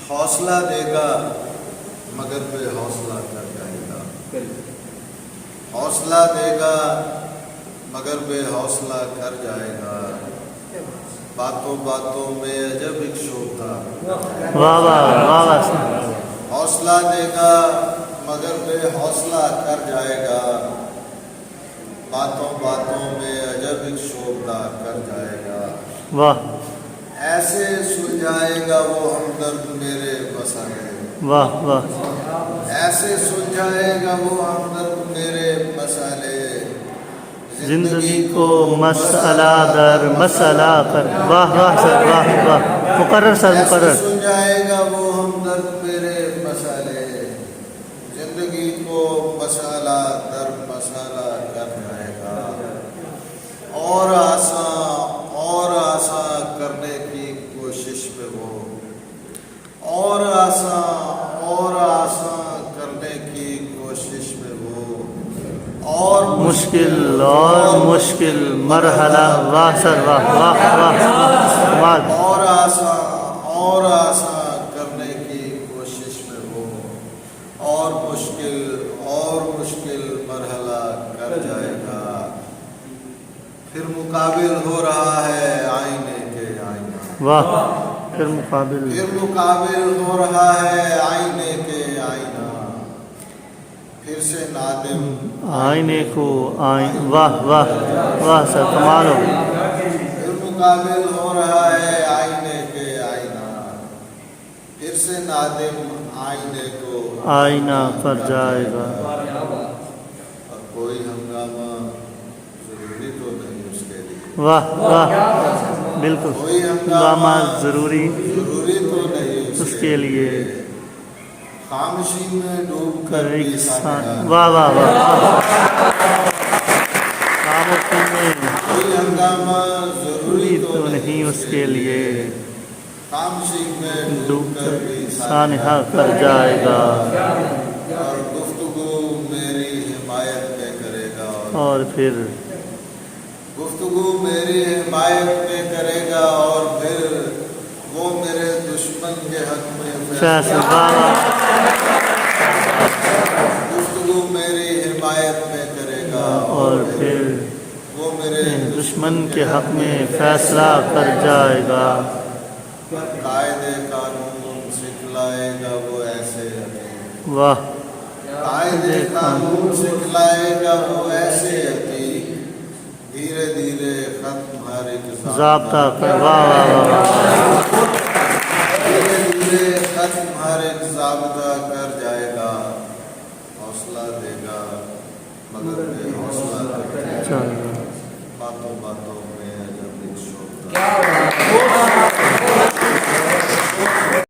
حوصلہ دے گا مگر بے حوصلہ کر جائے گا، حوصلہ دے گا مگر بے حوصلہ کر جائے گا، باتوں باتوں میں عجب ایک شوبہ، حوصلہ دے گا مگر بے حوصلہ کر جائے گا، باتوں باتوں میں عجب ایک شوبہ کر جائے گا، واہ ایسے سلجھائے گا وہ ہمدرد میرے مسئلے، واہ واہ ایسے سلجھائے گا وہ ہمدرد میرے مسئلے، زندگی کو مسئلہ در مسئلہ کر، واہ واہ سر واہ واہ، مقرر سر ایسے مقرر، سلجھائے گا وہ ہمدرد میرے مسئلے، زندگی کو مسئلہ در مسئلہ کر جائے گا، اور آسان کرنے کی کوشش میں وہ، اور آسان کرنے کی کوشش میں وہ، اور مشکل مرحلہ، واہ سر واہ واہ واہ واہ، اور آسان کرنے کی کوشش میں وہ، اور مشکل مرحلہ کر جائے گا، پھر مقابل ہو رہا ہے آئینے کے آئینہ، واہ پھر مقابل ہو رہا ہے آئینے کے آئینہ، پھر سے نادم آئینے کو واہ واہ واہ سر کمال ہو، پھر مقابل ہو رہا ہے آئینے کے آئینہ، پھر سے نادم آئینے کو آئینہ پر جائے گا، اور کوئی ہنگامہ ضروری تو نہیں اس کے لیے، واہ واہ بالکل، کوئی ہنگامہ ضروری تو نہیں اس کے لیے، خاموشی میں ڈوب کر کر ایک بھی سانحہ، واہ واہ واہ، خاموشی میں کوئی ہنگامہ ضروری تو نہیں اس کے لیے، خاموشی میں ڈوب کر سانحہ کر جائے گا، اور گفتگو میری حمایت میں کرے گا، اور پھر گفتگو میری حمایت میں کرے گا، اور پھر وہ میرے دشمن کے حق میں فیصلہ، گفتگو میری حمایت میں کرے گا، اور پھر وہ میرے دشمن کے حق میں فیصلہ کر جائے گا، قاعدے قانون سکھلائے گا وہ ایسے حکیم، واہ قاعدے قانون سکھلائے گا وہ ایسے حکیم، دھیرے دھیرے ختم ہر ایک ضابطہ کر، واہ واہ واہ، دھیرے دھیرے ختم ہر ایک ضابطہ کر جائے گا، حوصلہ دے گا مگر بے حوصلہ کر جائے گا، باتوں باتوں میں عجب ایک شوبہ۔